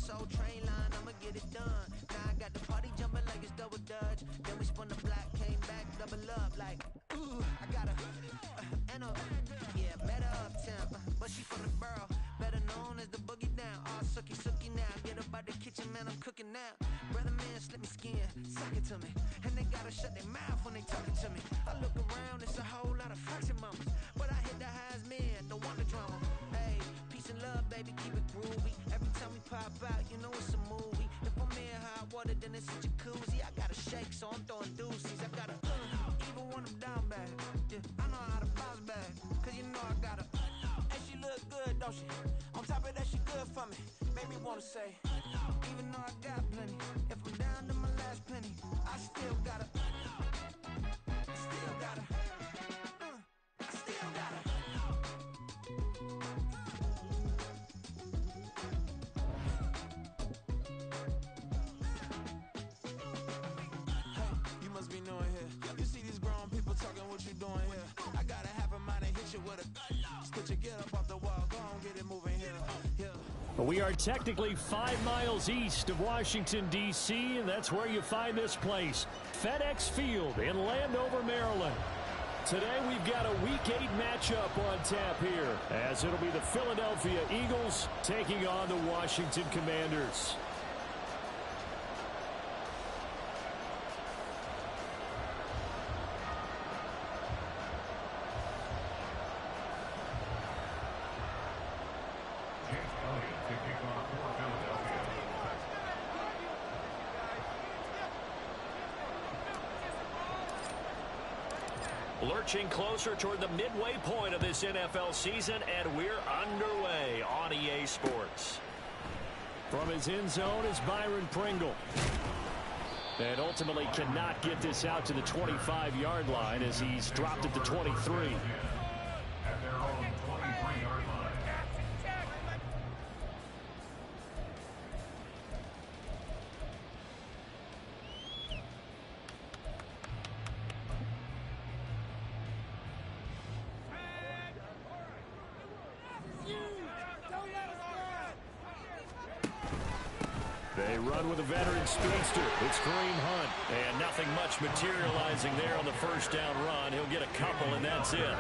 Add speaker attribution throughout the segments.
Speaker 1: Soul Train line, I'ma get it done. Now I got the party jumping like it's double dutch. Then we spun the block, came back, double up like, ooh, I got a, and a, yeah, met her uptown, but she from the borough, better known as the boogie down. All sookie now, get up out the kitchen, man, I'm cooking now. Brother man, slip me skin, suck it to me, and they gotta shut their mouth when they talking to me. I look around, it's a whole lot of fraction mamas, but I hit the highs, man, don't want the drama. Hey, peace and love, baby, keep it groovy. Every time we pop out, you know it's a movie. If I'm in hot water, then it's a jacuzzi. I gotta shake, so I'm throwing deuces. I gotta even when I'm down bad. Yeah, I know how to bounce back, cause you know I gotta. And she look good, don't she? On top of that, she good for me. Made me wanna say, even though I got plenty, if I'm down to my last penny, I still gotta. I still gotta. I still gotta. Must be knowing here. You see these grown people talking, what you doing here? I got a half a mind to hit you with a split you, get up off the wall, go on, get it moving here.
Speaker 2: We are technically 5 miles east of Washington, D.C., and that's where you find this place, FedEx Field in Landover, Maryland. Today we've got a Week 8 matchup on tap here, as it'll be the Philadelphia Eagles taking on the Washington Commanders. Lurching closer toward the midway point of this NFL season, and we're underway on EA Sports. From his end zone is Byron Pringle. And ultimately cannot get this out to the 25-yard line as he's dropped at the 23.
Speaker 3: At their own 23-yard line.
Speaker 2: They run with a veteran speedster. It's Kareem Hunt. And nothing much materializing there on the first down run. He'll get a couple, and that's it.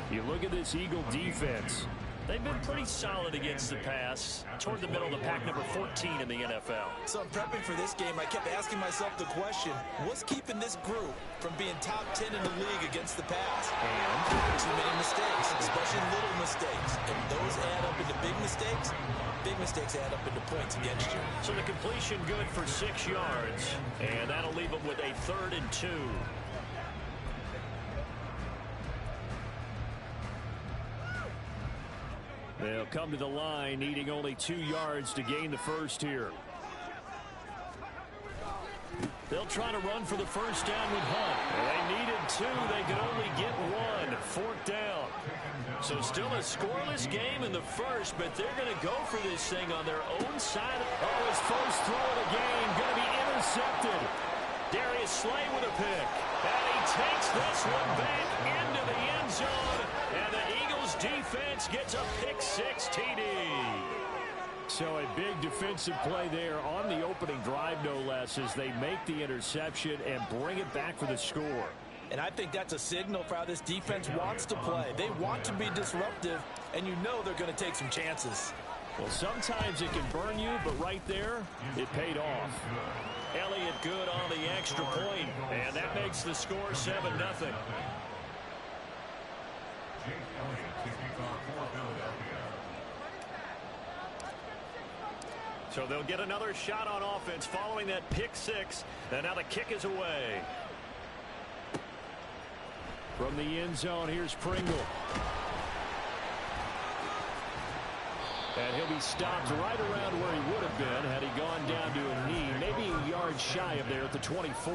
Speaker 2: You look at this Eagle defense. They've been pretty solid against the pass. Toward the middle of the pack, number 14 in the NFL.
Speaker 4: So in prepping for this game, I kept asking myself the question, what's keeping this group from being top 10 in the league against the pass?
Speaker 2: And
Speaker 4: too many mistakes, especially little mistakes. And those add up into big mistakes. Big mistakes add up into points against you.
Speaker 2: So the completion good for 6 yards. And that'll leave them with a 3rd and 2. They'll come to the line needing only 2 yards to gain the first here. They'll try to run for the first down with Hunt. They needed 2. They could only get 1. 4th down. So still a scoreless game in the first, but they're going to go for this thing on their own side. Oh, his first throw of the game going to be intercepted. Darius Slay with a pick. And he takes this one back into the end zone. And the Eagles defense gets a pick-6 TD. So a big defensive play there on the opening drive, no less, as they make the interception and bring it back for the score.
Speaker 4: And I think that's a signal for how this defense wants to play. They want to be disruptive, and you know they're going to take some chances.
Speaker 2: Well, sometimes it can burn you, but right there, it paid off. Elliott good on the extra point, and that makes the score 7-0. So they'll get another shot on offense following that pick-6, and now the kick is away. From the end zone, here's Pringle. And he'll be stopped right around where he would have been had he gone down to a knee, maybe a yard shy of there at the 24.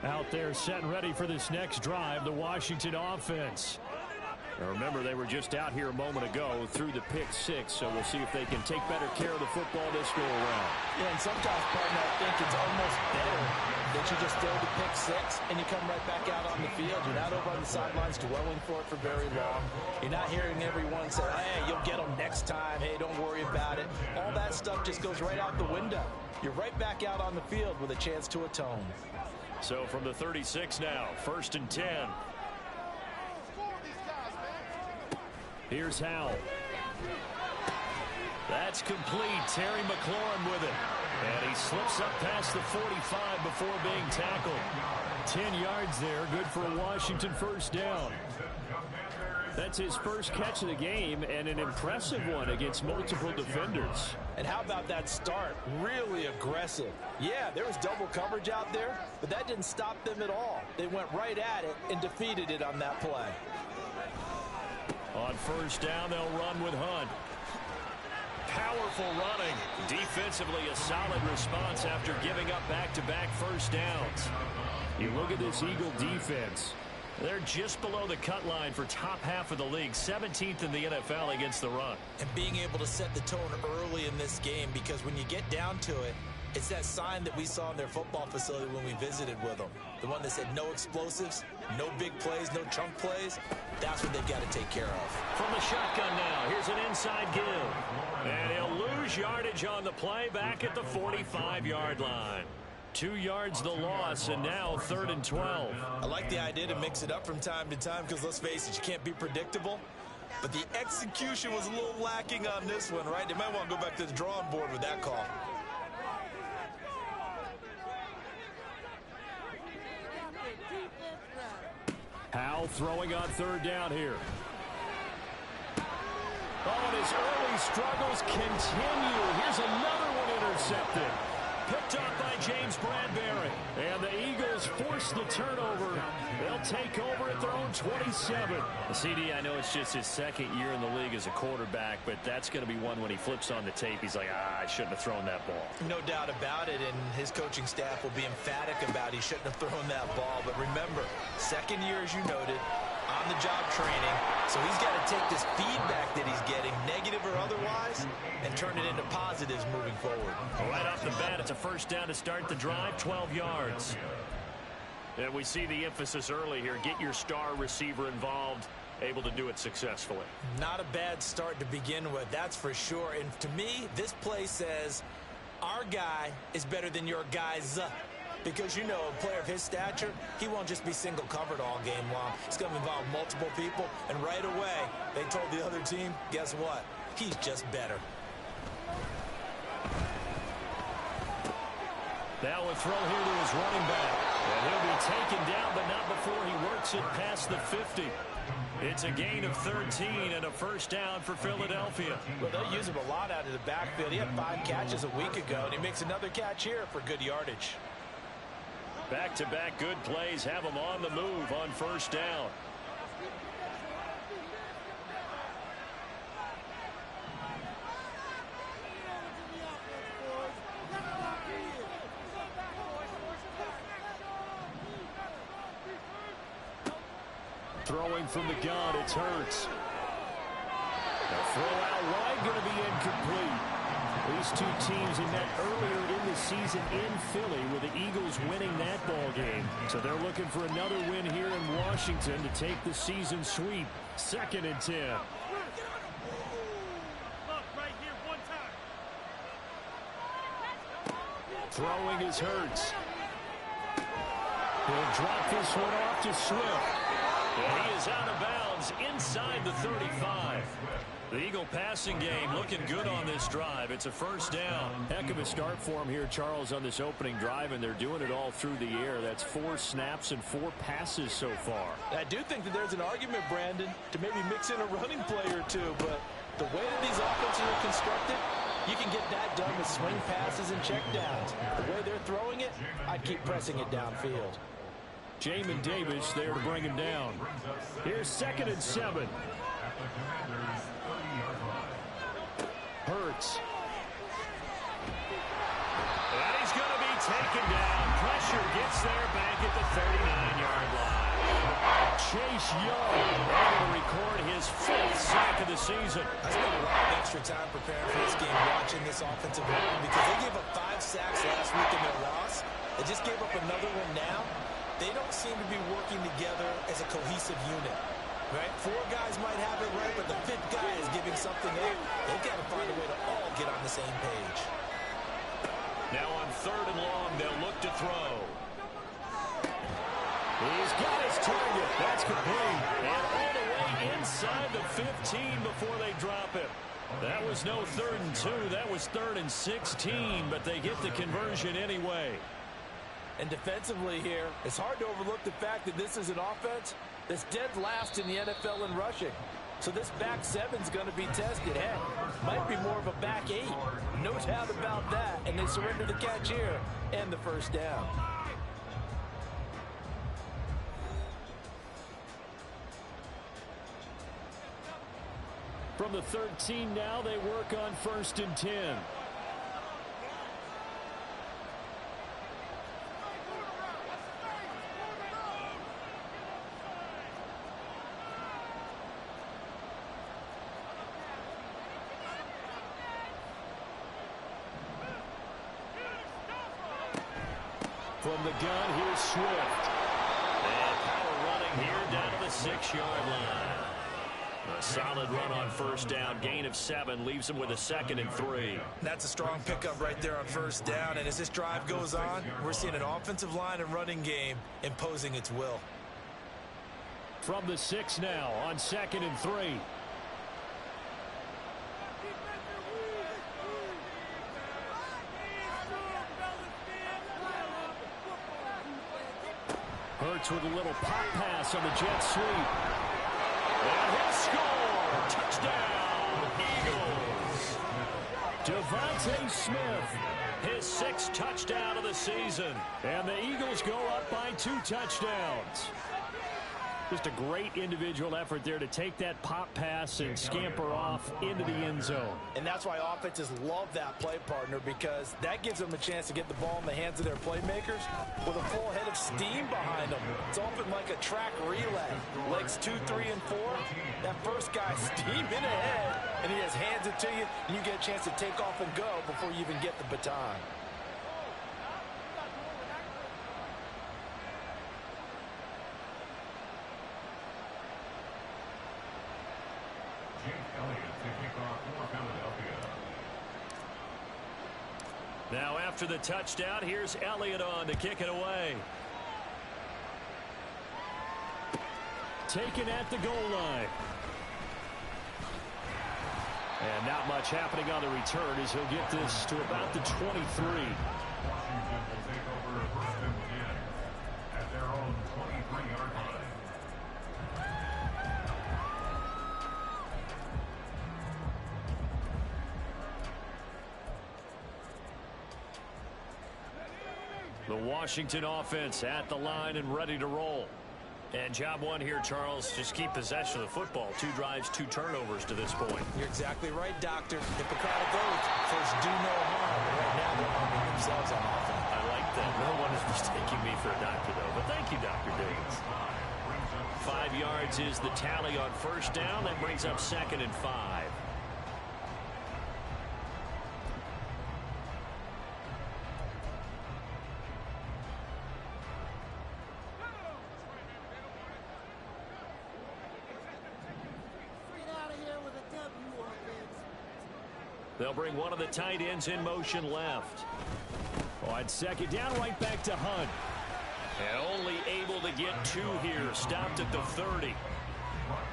Speaker 2: Out there set and ready for this next drive, the Washington offense. Remember, they were just out here a moment ago through the pick six, so we'll see if they can take better care of the football this go around.
Speaker 4: Yeah, and sometimes, partner, I think it's almost better that you just throw the pick six and you come right back out on the field. You're not over on the sidelines dwelling for it for very long. You're not hearing everyone say, hey, you'll get them next time. Hey, don't worry about it. All that stuff just goes right out the window. You're right back out on the field with a chance to atone.
Speaker 2: So from the 36 now, 1st and 10. Here's Howell. That's complete. Terry McLaurin with it. And he slips up past the 45 before being tackled. 10 yards there. Good for a Washington first down. That's his first catch of the game, and an impressive one against multiple defenders.
Speaker 4: And how about that start? Really aggressive. Yeah, there was double coverage out there, but that didn't stop them at all. They went right at it and defeated it on that play.
Speaker 2: On first down, they'll run with Hunt. Powerful running. Defensively, a solid response after giving up back-to-back first downs. You look at this Eagle defense. They're just below the cut line for top half of the league, 17th in the NFL against the run.
Speaker 4: And being able to set the tone early in this game, because when you get down to it, it's that sign that we saw in their football facility when we visited with them. The one that said no explosives, no big plays, no chunk plays. That's what they've got to take care of.
Speaker 2: From the shotgun now, here's an inside give. And he'll lose yardage on the play back at the 45-yard line. 2 yards the loss, and now 3rd and 12.
Speaker 4: I like the idea to mix it up from time to time because, let's face it, you can't be predictable. But the execution was a little lacking on this one, right? They might want to go back to the drawing board with that call.
Speaker 2: Howell throwing on 3rd down here. Oh, and his early struggles continue. Here's another one intercepted. Picked off by James Bradbury. And the Eagles force the turnover. They'll take over at their own 27. CD, I know it's just his 2nd year in the league as a quarterback, but that's going to be one when he flips on the tape. He's like, I shouldn't have thrown that ball.
Speaker 4: No doubt about it, and his coaching staff will be emphatic about he shouldn't have thrown that ball. But remember, 2nd year, as you noted, on-the-job training. So he's got to take this feedback that he's getting, negative or otherwise, and turn it into positives moving forward.
Speaker 2: Right off the bat, it's a first down to start the drive, 12 yards. And we see the emphasis early here. Get your star receiver involved, able to do it successfully.
Speaker 4: Not a bad start to begin with, that's for sure. And to me, this play says our guy is better than your guys. Because, you know, a player of his stature, he won't just be single covered all game long. It's going to involve multiple people. And right away, they told the other team, guess what? He's just better.
Speaker 2: Now a throw here to his running back. And he'll be taken down, but not before he works it past the 50. It's a gain of 13 and a first down for Philadelphia.
Speaker 4: Well, they'll use him a lot out of the backfield. He had 5 catches a week ago, and he makes another catch here for good yardage.
Speaker 2: Back-to-back good plays have him on the move on first down. Throwing from the gun, it's Hurts. The throw out wide going to be incomplete. These two teams in that earlier in the season in Philly with the Eagles winning that ball game. So they're looking for another win here in Washington to take the season sweep. 2nd and 10. Throwing is Hurts. He'll drop this one off to Swift. And he is out of bounds inside the 35. The Eagle passing game looking good on this drive. It's a first down. Heck of a start for him here, Charles, on this opening drive, and they're doing it all through the air. That's 4 snaps and 4 passes so far.
Speaker 4: I do think that there's an argument, Brandon, to maybe mix in a running play or two, but the way that these offenses are constructed, you can get that done with swing passes and checkdowns. The way they're throwing it, I'd keep pressing it downfield.
Speaker 2: Jamin Davis there to bring him down. Here's 2nd and 7. Hurts. And he's going to be taken down. Pressure gets there back at the 39-yard line. Chase Young able to record his 5th sack of the season.
Speaker 4: I spent a lot of extra time preparing for this game watching this offensive line because they gave up 5 sacks last week in their loss. They just gave up another one now. They don't seem to be working together as a cohesive unit. Right? 4 guys might have it right, but the 5th guy is giving something up. They've got to find a way to all get on the same page.
Speaker 2: Now on 3rd and long, they'll look to throw. He's got his target. That's complete. And all the way inside the 15 before they drop it. That was no 3rd and 2. That was 3rd and 16, but they get the conversion anyway.
Speaker 4: And defensively here, it's hard to overlook the fact that this is an offense that's dead last in the NFL in rushing. So this back 7's going to be tested. Heck, might be more of a back 8. No doubt about that. And they surrender the catch here and the first down.
Speaker 2: From the 13 now, they work on 1st and 10. From the gun, here's Swift. And power running here down to the 6-yard line. A solid run on 1st down. Gain of 7 leaves him with a 2nd and 3.
Speaker 4: That's a strong pickup right there on 1st down. And as this drive goes on, we're seeing an offensive line and running game imposing its will.
Speaker 2: From the 6 now on 2nd and 3. Hurts with a little pop pass on the jet sweep. And he'll score! Touchdown, Eagles! Devontae Smith, his 6th touchdown of the season. And the Eagles go up by 2 touchdowns. Just a great individual effort there to take that pop pass and scamper off into the end zone.
Speaker 4: And that's why offenses love that play partner, because that gives them a chance to get the ball in the hands of their playmakers with a full head of steam behind them. It's often like a track relay. Legs 2, 3, and 4. That first guy steaming ahead, and he just hands it to you, and you get a chance to take off and go before you even get the baton.
Speaker 2: Now after the touchdown, here's Elliott on to kick it away. Taken at the goal line. And not much happening on the return as he'll get this to about the 23.
Speaker 3: Washington will take over 1st and 10 at their own 23-yard line.
Speaker 2: The Washington offense at the line and ready to roll. And job 1 here, Charles, just keep possession of the football. 2 drives, 2 turnovers to this point.
Speaker 4: You're exactly right, Doctor. Hippocratic oath. First, do no harm. Right now, they're harming themselves on offense.
Speaker 2: I like that. No one is mistaking me for a doctor, though. But thank you, Dr. Diggins. 5 yards is the tally on 1st down. That brings up 2nd and 5. They'll bring one of the tight ends in motion left. On 2nd down, right back to Hunt. And only able to get 2 here. Stopped at the 30.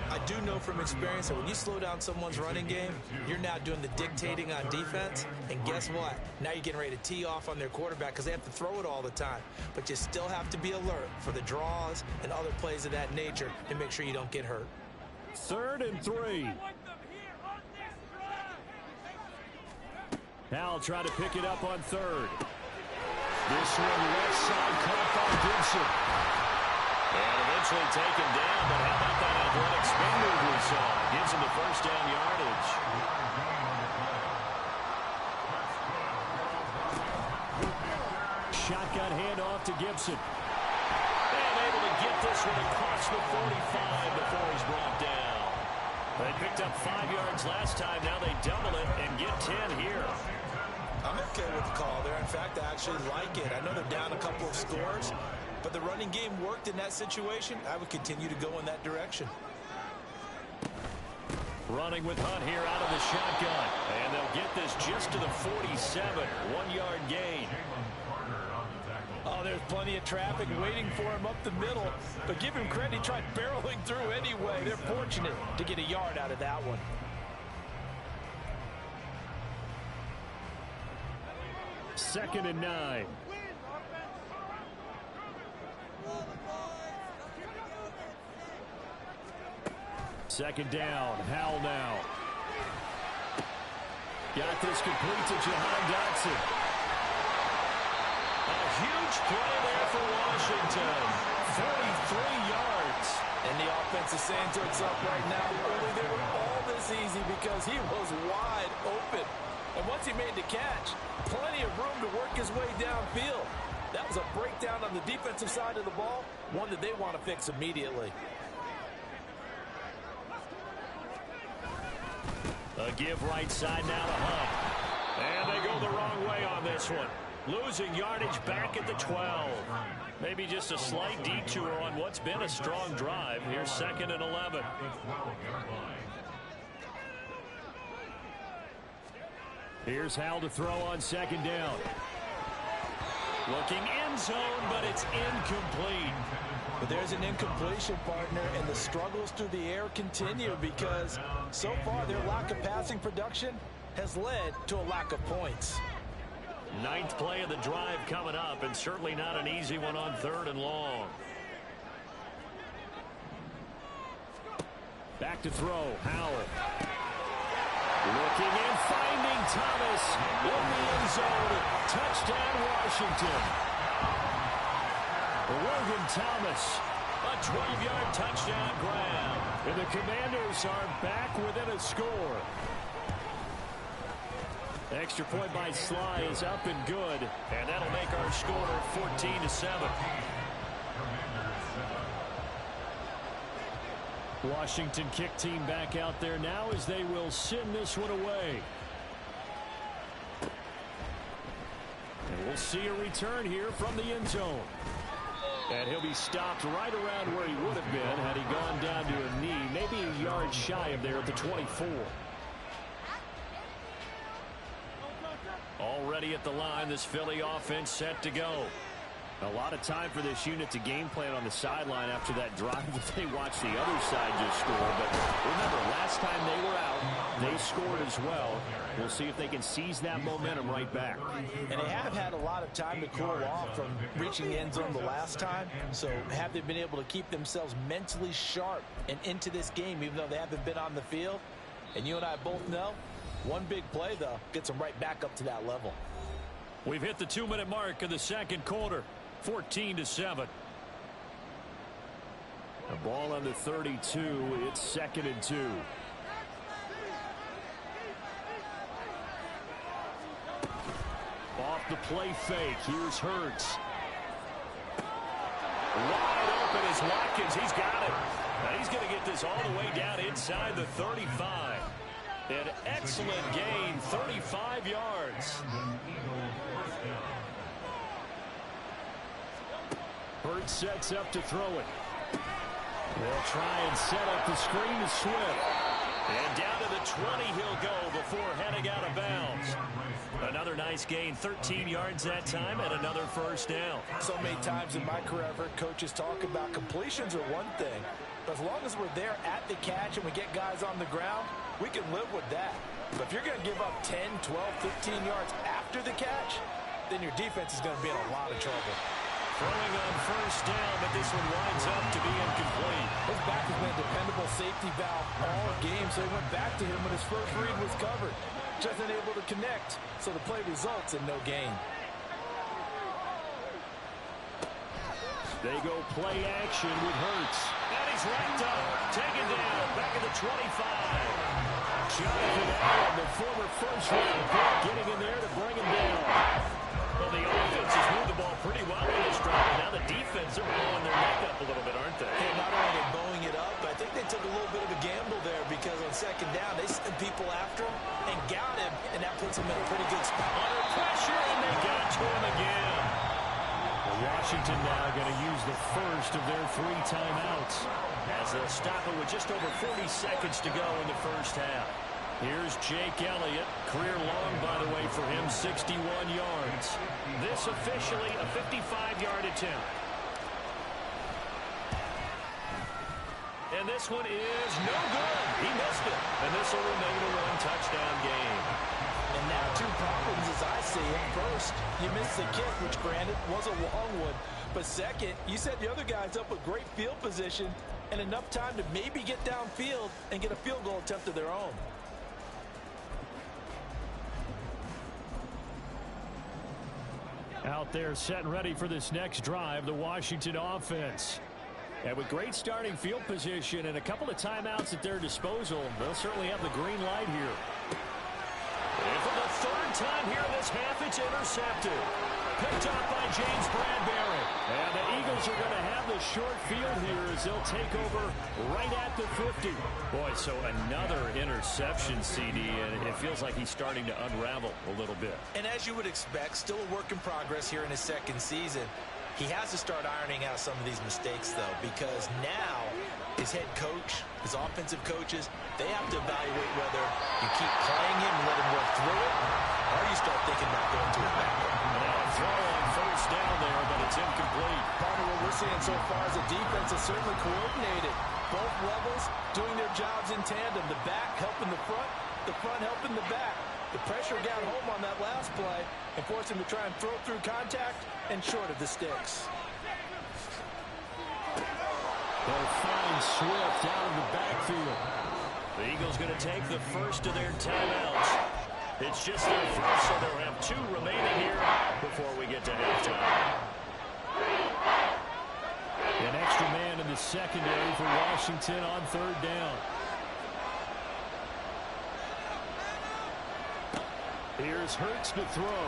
Speaker 4: I do know from experience that when you slow down someone's running game, you're now doing the dictating on defense. And guess what? Now you're getting ready to tee off on their quarterback because they have to throw it all the time. But you still have to be alert for the draws and other plays of that nature to make sure you don't get hurt.
Speaker 2: 3rd and 3. Now try to pick it up on 3rd. This one left side caught by Gibson. And eventually taken down, but how about that athletic spin move we saw? Gives him the 1st down yardage. Shotgun handoff to Gibson. And able to get get this one across the 45 before he's brought down. They picked up 5 yards last time. Now they double it and get 10 here.
Speaker 4: I'm okay with the call there. In fact, I actually like it. I know they're down a couple of scores, but the running game worked in that situation. I would continue to go in that direction.
Speaker 2: Running with Hunt here out of the shotgun. And they'll get this just to the 47. 1-yard gain.
Speaker 4: Oh, there's plenty of traffic waiting for him up the middle. But give him credit, he tried barreling through anyway. They're fortunate to get a yard out of that one.
Speaker 2: Second and 9. Second down. Howell now. Got this complete to Jahan Dotson. A huge play there for Washington. 43 yards.
Speaker 4: And the offense is saying to itself right now, only they were all this easy because he was wide open. And once he made the catch, plenty of room to work his way downfield. That was a breakdown on the defensive side of the ball, one that they want to fix immediately.
Speaker 2: A give right side now to Hunt. And they go the wrong way on this one. Losing yardage back at the 12. Maybe just a slight detour on what's been a strong drive. Here's second and 11. Here's Howell to throw on second down. Looking end zone, but it's incomplete.
Speaker 4: But there's an incompletion, partner, and the struggles through the air continue because so far their lack of passing production has led to a lack of points.
Speaker 2: 9th play of the drive coming up, and certainly not an easy one on 3rd and long. Back to throw, Howell. Looking and finding Thomas in the end zone. Touchdown, Washington. Logan Thomas, a 12-yard touchdown grab. And the Commanders are back within a score. Extra point by Sly is up and good, and that'll make our score 14-7. Washington kick team back out there now as they will send this one away. And we'll see a return here from the end zone. And he'll be stopped right around where he would have been had he gone down to a knee, maybe a yard shy of there at the 24. Already at the line, this Philly offense set to go. A lot of time for this unit to game plan on the sideline after that drive that they watched the other side just score. But remember, last time they were out, they scored as well. We'll see if they can seize that momentum right back.
Speaker 4: And they have had a lot of time to cool off from reaching the end zone the last time. So have they been able to keep themselves mentally sharp and into this game, even though they haven't been on the field? And you and I both know, one big play, though, gets them right back up to that level.
Speaker 2: We've hit the 2-minute mark of the second quarter. 14-7. A ball on the 32. It's 2nd and 2. Off the play fake. Here's Hurts. Wide open is Watkins. He's got it. Now he's going to get this all the way down inside the 35. An excellent gain. 35 yards. Hurts sets up to throw it. They'll try and set up the screen to Swift. And down to the 20 he'll go before heading out of bounds. Another nice gain, 13 yards that time, and another first down.
Speaker 4: So many times in my career, I've heard coaches talk about completions are one thing, but as long as we're there at the catch and we get guys on the ground, we can live with that. But if you're going to give up 10, 12, 15 yards after the catch, then your defense is going to be in a lot of trouble.
Speaker 2: Throwing on first down, but this one winds up to be incomplete.
Speaker 4: His back has been a dependable safety valve all game, so he went back to him when his first read was covered. Just unable to connect, so the play results in no gain.
Speaker 2: They go play action with Hurts. And he's wrapped up, taken down, back at the 25. Jonathan Allen, the former first-round pick, getting in there to bring him down. Well, the offense has moved the ball pretty well in this drive. Now the defense are blowing their neck up a little bit, aren't
Speaker 4: him in a pretty good spot.
Speaker 2: Under pressure, and they got to him again. Well, Washington now going to use the first of their 3 timeouts, as they'll stop it with just over 40 seconds to go in the first half. Here's Jake Elliott. Career long, by the way, for him, 61 yards. This officially a 55-yard attempt. And this one is no good. He missed it. And this will remain a 1-touchdown game.
Speaker 4: And now 2 problems as I see it. First, you missed the kick, which granted was a long one. But second, you set the other guys up with great field position and enough time to maybe get downfield and get a field goal attempt of their own.
Speaker 2: Out there set and ready for this next drive, the Washington offense. And with great starting field position and a couple of timeouts at their disposal, they'll certainly have the green light here. And for the 3rd time here in this half, it's intercepted. Picked up by James Bradbury. And the Eagles are going to have the short field here as they'll take over right at the 50. Boy, so another interception, CD, and it feels like he's starting to unravel a little bit.
Speaker 4: And as you would expect, still a work in progress here in his 2nd season. He has to start ironing out some of these mistakes, though, because now his head coach, his offensive coaches, they have to evaluate whether you keep playing him and let him work through it, or you start thinking about going to his backup.
Speaker 2: Now a throw on 1st down there, but it's incomplete.
Speaker 4: Part of what we're seeing so far is the defense is certainly coordinated. Both levels doing their jobs in tandem. The back helping the front helping the back. The pressure got home on that last play and forced him to try and throw through contact and short of the sticks.
Speaker 2: They'll find Swift out of the backfield. The Eagles going to take the first of their timeouts. It's just their first, so they'll have 2 remaining here before we get to halftime. An extra man in the secondary for Washington on 3rd down. Here's Hurts to throw.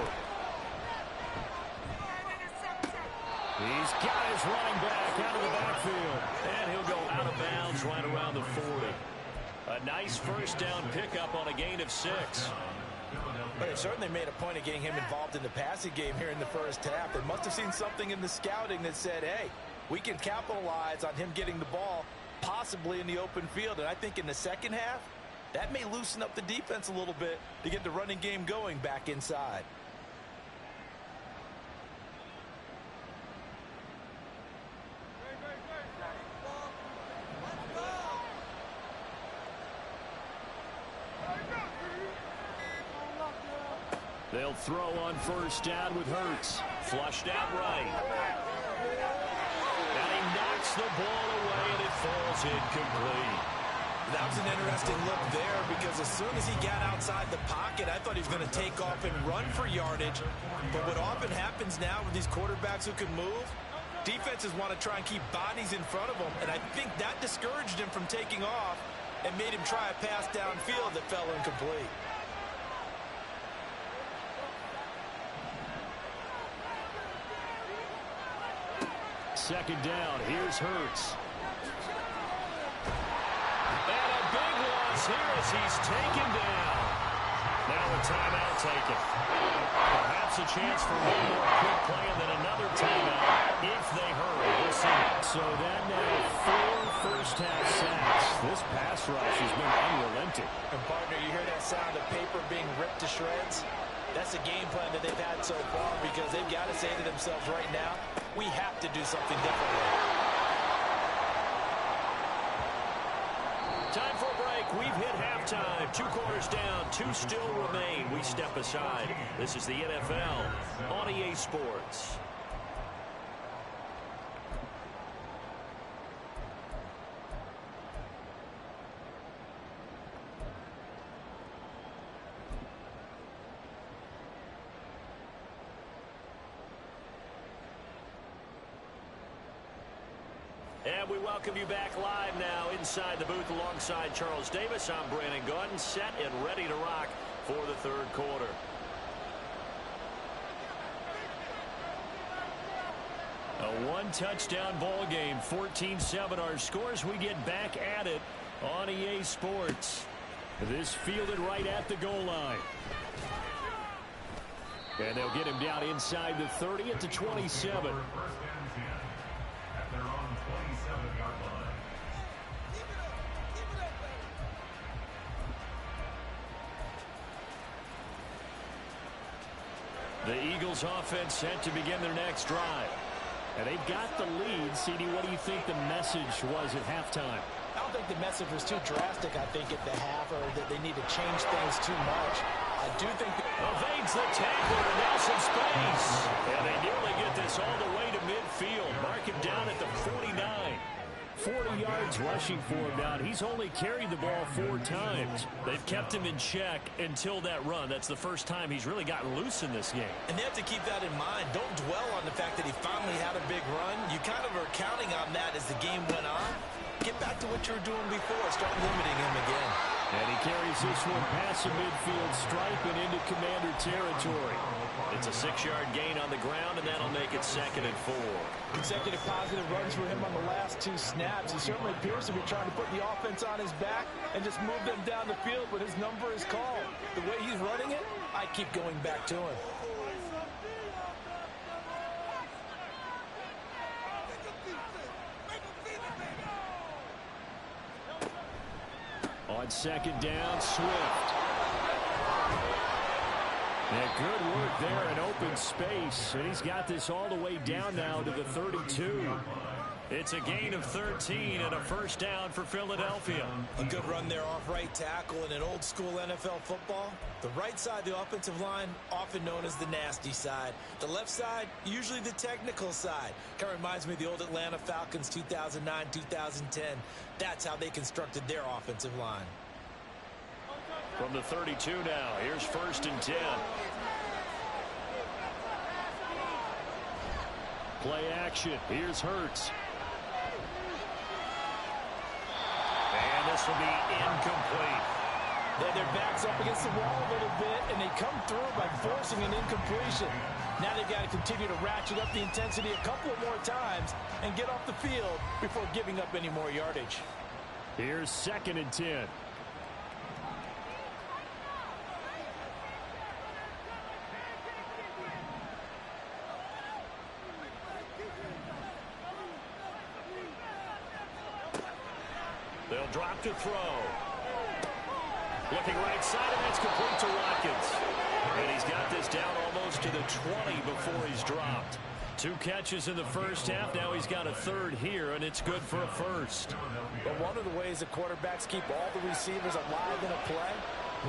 Speaker 2: He's got his running back out of the backfield. And he'll go out of bounds right around the 40. A nice 1st down pickup on a gain of 6.
Speaker 4: But they certainly made a point of getting him involved in the passing game here in the first half. They must have seen something in the scouting that said, hey, we can capitalize on him getting the ball possibly in the open field. And I think in the second half, that may loosen up the defense a little bit to get the running game going back inside.
Speaker 2: They'll throw on 1st down with Hurts. Flushed out right. And he knocks the ball away, and it falls incomplete.
Speaker 4: That was an interesting look there because as soon as he got outside the pocket, I thought he was going to take off and run for yardage. But what often happens now with these quarterbacks who can move, defenses want to try and keep bodies in front of them. And I think that discouraged him from taking off and made him try a pass downfield that fell incomplete.
Speaker 2: Second down, here's Hurts. And a big loss here as he's taken down. Now a timeout taken. Perhaps a chance for one more quick play and then another timeout if they hurry. We'll see. So that now 4 first-half sacks. This pass rush has been unrelenting. And
Speaker 4: partner, you hear that sound of paper being ripped to shreds? That's a game plan that they've had so far because they've got to say to themselves right now, we have to do something differently.
Speaker 2: Time for a break. We've hit halftime. 2 quarters down. 2 still remain. We step aside. This is the NFL on EA Sports. And we welcome you back live now inside the booth alongside Charles Davis. I'm Brandon Gaudin, set and ready to rock for the 3rd quarter. A 1-touchdown ball game, 14-7 our scores. We get back at it on EA Sports. This fielded right at the goal line. And they'll get him down inside the 30 at the 27.
Speaker 3: First and 10 at their own 27-yard line.
Speaker 2: The Eagles offense set to begin their next drive. And they've got the lead. CD, what do you think the message was at halftime?
Speaker 4: I don't think the message was too drastic, I think, at the half, or that they need to change things too much. I do think
Speaker 2: evades the tackler, and now some space. And they nearly get this all the way to midfield. Mark him down at the 49. 40 yards rushing for him now. He's only carried the ball 4 times. They've kept him in check until that run. That's the first time he's really gotten loose in this game.
Speaker 4: And they have to keep that in mind. Don't dwell on the fact that he finally had a big run. You kind of are counting on that as the game went on. Get back to what you were doing before. Start limiting him again.
Speaker 2: And he carries this one past the midfield stripe and into Commander territory. It's a 6-yard gain on the ground, and that'll make it 2nd and 4.
Speaker 4: Consecutive positive runs for him on the last 2 snaps. He certainly appears to be trying to put the offense on his back and just move them down the field, but his number is called. The way he's running it, I keep going back to him.
Speaker 2: On 2nd down, Swift. And good work there in open space. And he's got this all the way down now to the 32. It's a gain of 13 and a first down for Philadelphia.
Speaker 4: A good run there off right tackle in an old school NFL football. The right side, the offensive line, often known as the nasty side. The left side, usually the technical side. Kind of reminds me of the old Atlanta Falcons 2009, 2010. That's how they constructed their offensive line.
Speaker 2: From the 32 now, here's 1st and 10. Play action. Here's Hurts. And this will be incomplete.
Speaker 4: Their backs up against the wall a little bit, and they come through by forcing an incompletion. Now they've got to continue to ratchet up the intensity a couple more times and get off the field before giving up any more yardage.
Speaker 2: Here's 2nd and 10. They'll drop to throw. Looking right side, and that's complete to Watkins. And he's got this down almost to the 20 before he's dropped. 2 catches in the first half. Now he's got a 3rd here, and it's good for a first.
Speaker 4: But one of the ways that quarterbacks keep all the receivers alive in a play,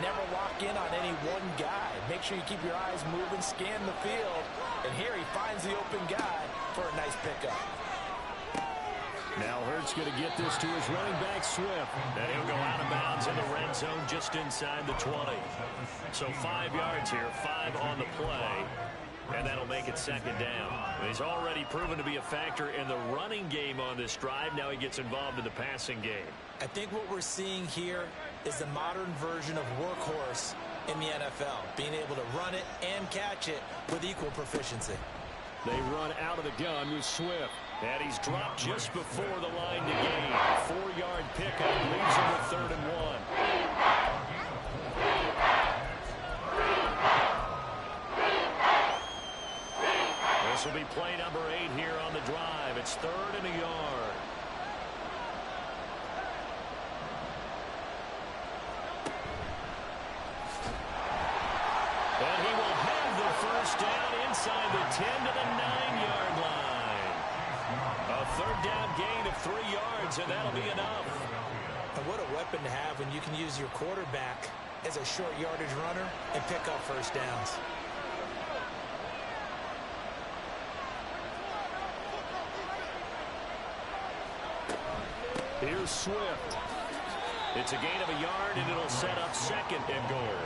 Speaker 4: never lock in on any one guy. Make sure you keep your eyes moving, scan the field. And here he finds the open guy for a nice pickup.
Speaker 2: Now Hurts going to get this to his running back, Swift. And he'll go out of bounds in the red zone just inside the 20. So 5 yards here, 5 on the play. And that'll make it 2nd down. He's already proven to be a factor in the running game on this drive. Now he gets involved in the passing game.
Speaker 4: I think what we're seeing here is the modern version of workhorse in the NFL. Being able to run it and catch it with equal proficiency.
Speaker 2: They run out of the gun with Swift. And he's dropped just before the line to gain. 4-yard pickup leaves him with 3rd and 1. This will be play number 8 here on the drive. It's 3rd and a yard. And he will have the first down inside the 10 to the 9-yard line. A 3rd down gain of 3 yards, and that'll be enough.
Speaker 4: And what a weapon to have when you can use your quarterback as a short yardage runner and pick up first downs.
Speaker 2: Here's Swift. It's a gain of a yard, and it'll set up 2nd and goal.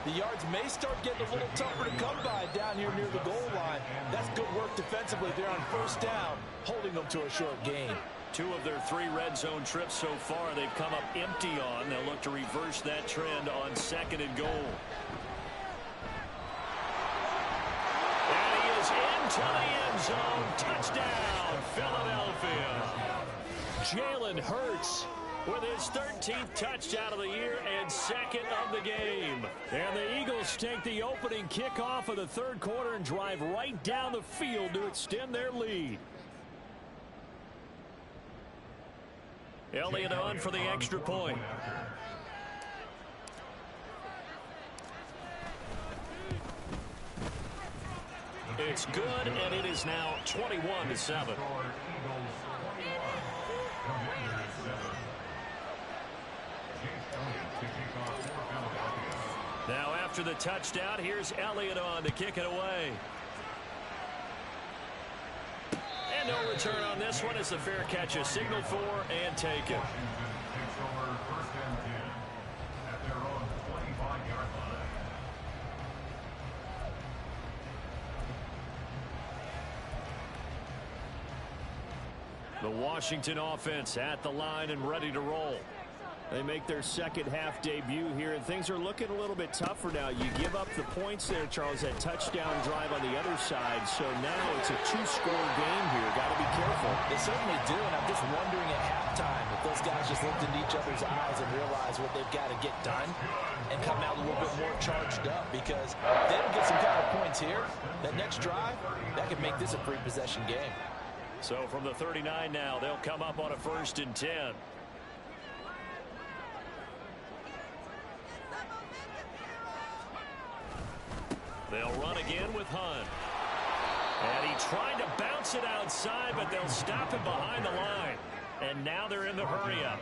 Speaker 4: The yards may start getting a little tougher to come by down here near the goal line. That's good work defensively there on 1st down, holding them to a short gain.
Speaker 2: 2 of their 3 red zone trips so far they've come up empty on. They'll look to reverse that trend on 2nd and goal. And he is into the end zone. Touchdown, Philadelphia. Jalen Hurts with his 13th touchdown of the year and second of the game. And the Eagles take the opening kickoff of the third quarter and drive right down the field to extend their lead. Elliott on for the extra point. It's good, and it is now 21-7. Now after the touchdown, here's Elliott on to kick it away. And no return on this one as the fair catch is signaled for and taken. The Washington offense at the line and ready to roll. They make their second half debut here, and things are looking a little bit tougher now. You give up the points there, Charles, that touchdown drive on the other side. So now it's a two-score game here. Got to be careful.
Speaker 4: They certainly do, and I'm just wondering at halftime if those guys just looked into each other's eyes and realize what they've got to get done and come out a little bit more charged up, because if they don't get some kind of points here, that next drive, that could make this a three-possession game.
Speaker 2: So from the 39 now, they'll come up on a 1st and 10. They'll run again with Hunt. And he tried to bounce it outside, but they'll stop him behind the line. And now they're in the hurry-up.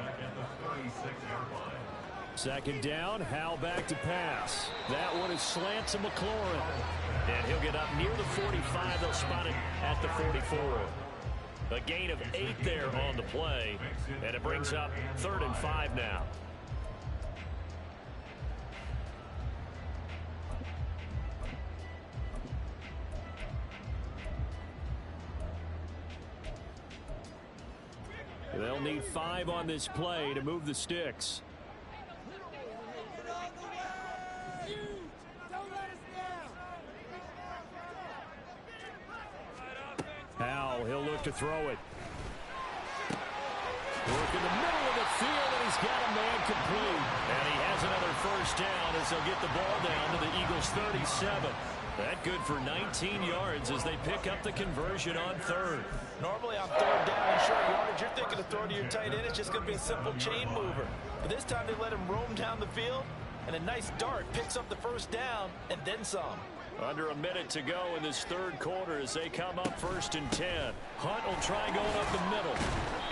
Speaker 2: Second down, Howell back to pass. That one is slant to McLaurin. And he'll get up near the 45. They'll spot it at the 44. A gain of 8 there on the play. And it brings up 3rd and 5 now. They'll need 5 on this play to move the sticks. Howell, he'll look to throw it. Work in the middle of the field, and he's got a man complete. And he has another 1st down as they'll get the ball down to the Eagles' 37. That good for 19 yards as they pick up the conversion on 3rd.
Speaker 4: Normally on 3rd down and short yardage, you're thinking of throwing to your tight end. It's just going to be a simple chain mover. But this time they let him roam down the field, and a nice dart picks up the 1st down and then some.
Speaker 2: Under a minute to go in this 3rd quarter as they come up 1st and 10. Hunt will try going up the middle.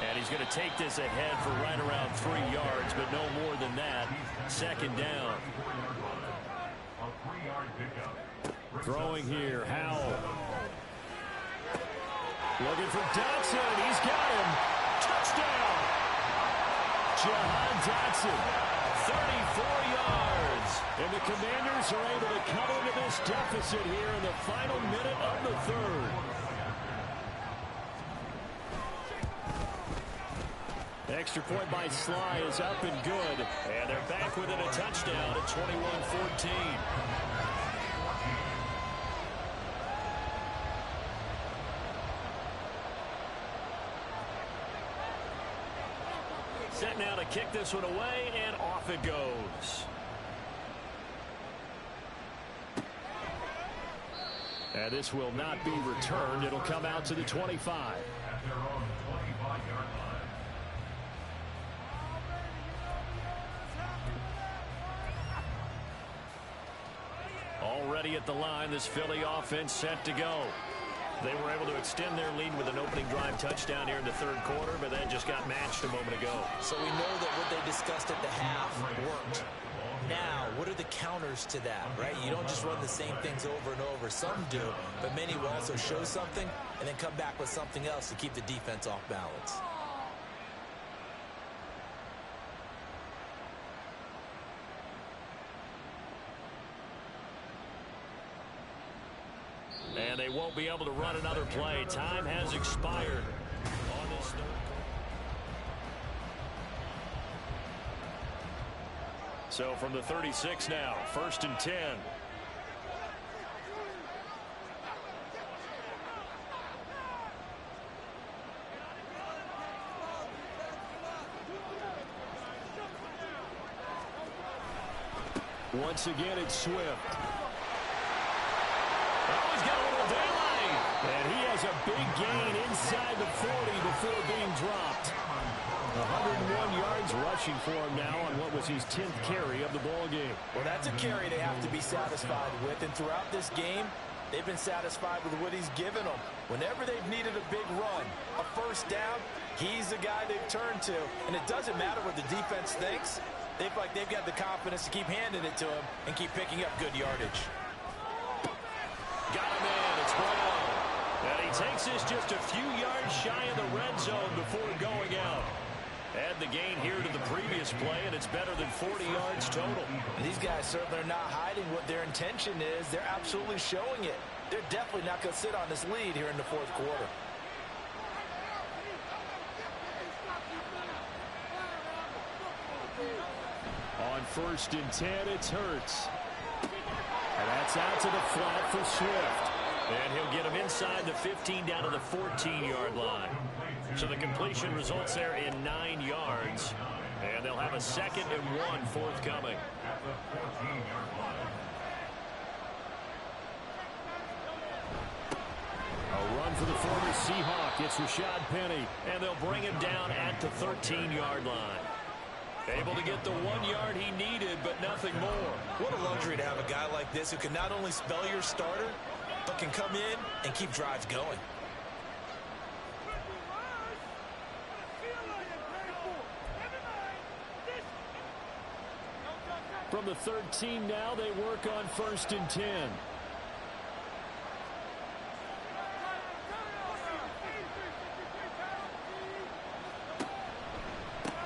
Speaker 2: And he's going to take this ahead for right around 3 yards, but no more than that. 2nd down. Throwing here, Howell. Looking for Dotson. He's got him. Touchdown. Jahan Dotson. 34 yards. And the Commanders are able to cut into this deficit here in the final minute of the 3rd. Extra point by Sly is up and good. And they're back within a touchdown at 21-14. Set now to kick this one away, and off it goes. And this will not be returned. It'll come out to the 25.
Speaker 3: At their own 25-yard line.
Speaker 2: Already at the line, this Philly offense set to go. They were able to extend their lead with an opening drive touchdown here in the 3rd quarter, but that just got matched a moment ago.
Speaker 4: So we know that what they discussed at the half worked. Now, what are the counters to that, right? You don't just run the same things over and over. Some do, but many will also show something and then come back with something else to keep the defense off balance.
Speaker 2: And they won't be able to run another play. Time has expired on this 3rd quarter. So from the 36 now, 1st and 10. Once again, it's Swift. Oh, he's got a little daylight. And he has a big gain inside the 40 before being dropped. 101 yards rushing for him now on what was his 10th carry of the ball game.
Speaker 4: Well, that's a carry they have to be satisfied with. And throughout this game, they've been satisfied with what he's given them. Whenever they've needed a big run, a first down, he's the guy they've turned to. And it doesn't matter what the defense thinks. They feel like they've got the confidence to keep handing it to him and keep picking up good yardage.
Speaker 2: Got him in. It's Brown. And he takes this just a few yards shy of the red zone before going out. Add the gain here to the previous play, and it's better than 40 yards total.
Speaker 4: And these guys certainly are not hiding what their intention is. They're absolutely showing it. They're definitely not going to sit on this lead here in the fourth quarter.
Speaker 2: On 1st and 10, it's Hurts. And that's out to the flat for Swift. And he'll get him inside the 15 down to the 14-yard line. So the completion results there in 9 yards. And they'll have a 2nd and 1 forthcoming. A run for the former Seahawk. It's Rashad Penny. And they'll bring him down at the 13-yard line. Able to get the 1 yard he needed, but nothing more.
Speaker 4: What a luxury to have a guy like this who can not only spell your starter, but can come in and keep drives going.
Speaker 2: From the 13 now, they work on 1st and 10.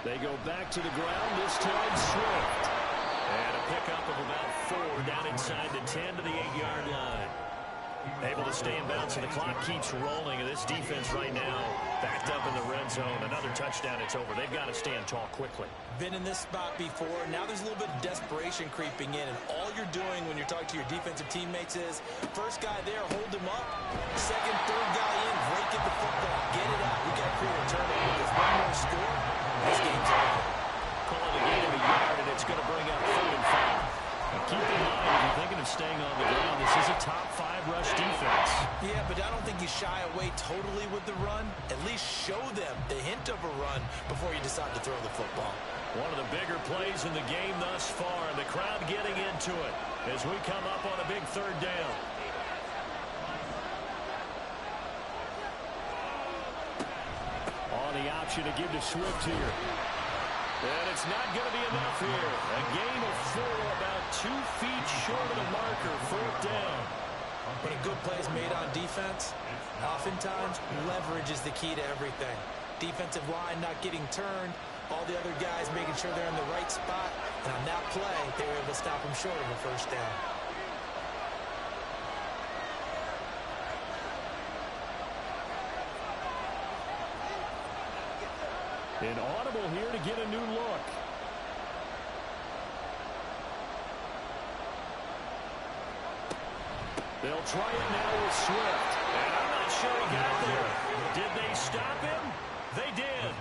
Speaker 2: They go back to the ground, this time Swift. And a pickup of about 4 down inside the 10 to the 8-yard line. Able to stay in bounds, so the clock keeps rolling. And this defense right now backed up in the red zone. Another touchdown, it's over. They've got to stand tall quickly.
Speaker 4: Been in this spot before. Now there's a little bit of desperation creeping in. And all you're doing when you're talking to your defensive teammates is, first guy there, hold him up. Second, third guy in, break it the football. Get it out. We got to create a turnover. There's one more score. This game's over.
Speaker 2: Calling a gain of a yard, and it's going to bring up 3rd and 5. Now keep in mind, if you're thinking of staying on the ground, this is a top 5 rush defense.
Speaker 4: Yeah, but I don't think you shy away totally with the run. At least show them the hint of a run before you decide to throw the football.
Speaker 2: One of the bigger plays in the game thus far, and the crowd getting into it as we come up on a big 3rd down. On the option to give to Swift here. And it's not going to be enough here. A gain of 4, about 2 feet short of the marker, 4th down.
Speaker 4: But a good play is made on defense. Oftentimes, leverage is the key to everything. Defensive line not getting turned. All the other guys making sure they're in the right spot. And on that play, they were able to stop him short of a 1st down.
Speaker 2: An audible here to get a new look. They'll try it now with Swift. And I'm not sure he got there. Did they stop him? They did.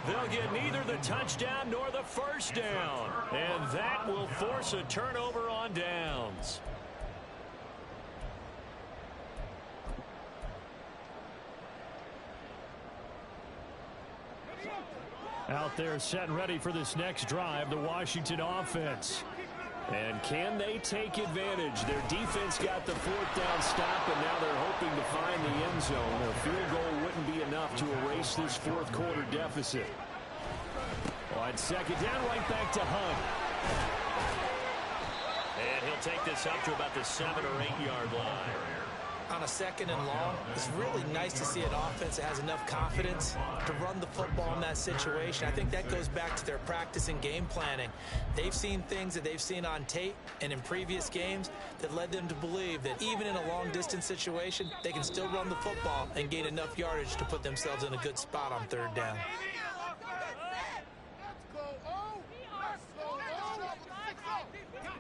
Speaker 2: They'll get neither the touchdown nor the 1st down. And that will force a turnover on downs. Out there set and ready for this next drive, the Washington offense. And can they take advantage? Their defense got the 4th down stop, and now they're hoping to find the end zone. Their field goal wouldn't be enough to erase this 4th quarter deficit. On 2nd down, right back to Hunt. And he'll take this up to about the 7 or 8 yard line.
Speaker 4: On a 2nd and long, it's really nice to see an offense that has enough confidence to run the football in that situation. I think that goes back to their practice and game planning. They've seen things that they've seen on tape and in previous games that led them to believe that even in a long-distance situation, they can still run the football and gain enough yardage to put themselves in a good spot on 3rd down.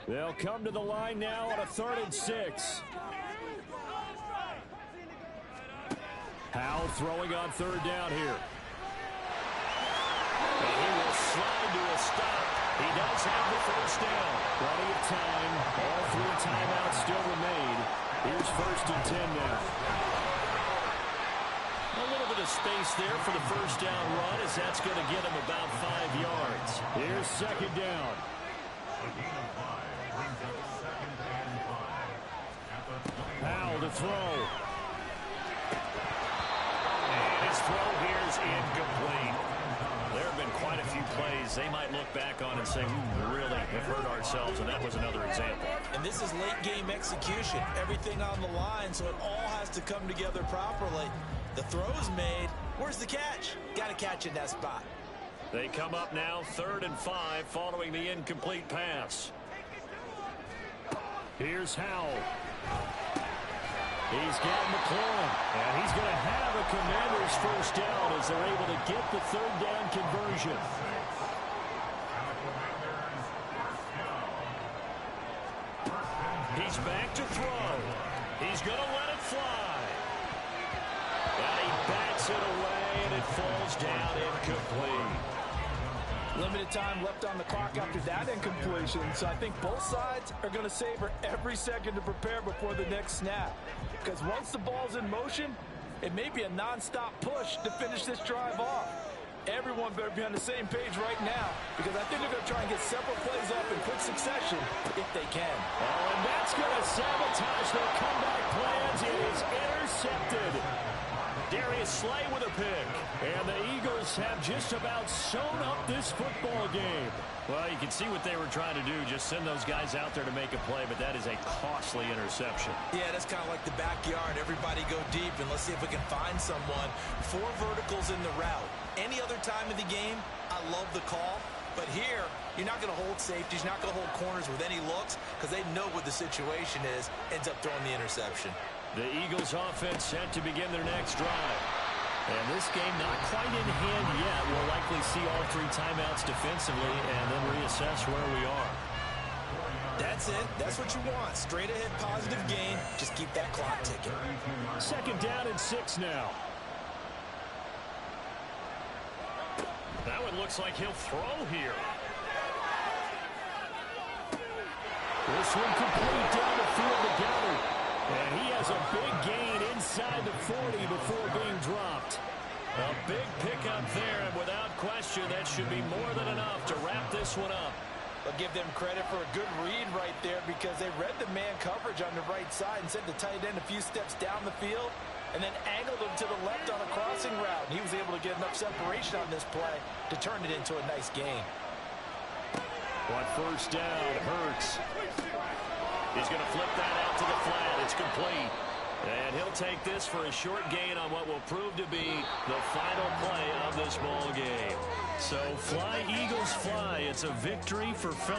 Speaker 2: They'll come to the line now on a 3rd and 6. Howell throwing on 3rd down here. And he will slide to a stop He does have the first down.
Speaker 5: Plenty of time. All 3 timeouts still remain. Here's 1st and 10 now.
Speaker 2: A little bit of space there for the first down run, as that's going to get him about 5 yards.
Speaker 5: Here's 2nd down. Powell to throw.
Speaker 2: And his throw here is incomplete. There have been quite a few plays they might look back on and say, we really have hurt ourselves, and that was another example.
Speaker 4: And this is late-game execution. Everything on the line, so it all has to come together properly. The throw's made. Where's the catch? Got to catch in that spot.
Speaker 2: They come up now 3rd and 5 following the incomplete pass.
Speaker 5: Here's Howell. He's got McLaurin, and he's going to have a Commander's first down as they're able to get the 3rd down conversion.
Speaker 2: He's back to throw. He's going to let it fly. And he bats it away, and it falls down incomplete.
Speaker 4: Limited time left on the clock after that incompletion, so I think both sides are going to savor every second to prepare before the next snap. Because once the ball's in motion, it may be a non-stop push to finish this drive off. Everyone better be on the same page right now, because I think they're going to try and get several plays off in quick succession if they can.
Speaker 5: Oh, and that's going to sabotage their comeback plans. It is intercepted.
Speaker 2: Darius Slay with a pick.
Speaker 5: And the Eagles have just about sewn up this football game.
Speaker 2: Well, you can see what they were trying to do, just send those guys out there to make a play, but that is a costly interception.
Speaker 4: Yeah, that's kind of like the backyard. Everybody go deep, and let's see if we can find someone. 4 verticals in the route. Any other time of the game, I love the call. But here, you're not going to hold safeties, you're not going to hold corners with any looks, because they know what the situation is, ends up throwing the interception.
Speaker 2: The Eagles offense set to begin their next drive.
Speaker 5: And this game not quite in hand yet. We'll likely see all 3 timeouts defensively and then reassess where we are.
Speaker 4: That's it. That's what you want. Straight ahead positive gain. Just keep that clock ticking.
Speaker 5: 2nd down and 6 now.
Speaker 2: That one looks like he'll throw here.
Speaker 5: This one complete down the field to Goddard. And he has a big gain inside the 40 before being dropped.
Speaker 2: A big pickup there, and without question, that should be more than enough to wrap this one up.
Speaker 4: I'll give them credit for a good read right there, because they read the man coverage on the right side and sent the tight end a few steps down the field and then angled him to the left on a crossing route. And he was able to get enough separation on this play to turn it into a nice gain.
Speaker 5: On 1st down, Hurts.
Speaker 2: He's going to flip that out to the flat. It's complete. And he'll take this for a short gain on what will prove to be the final play of this ball game.
Speaker 5: So fly, Eagles, fly. It's a victory for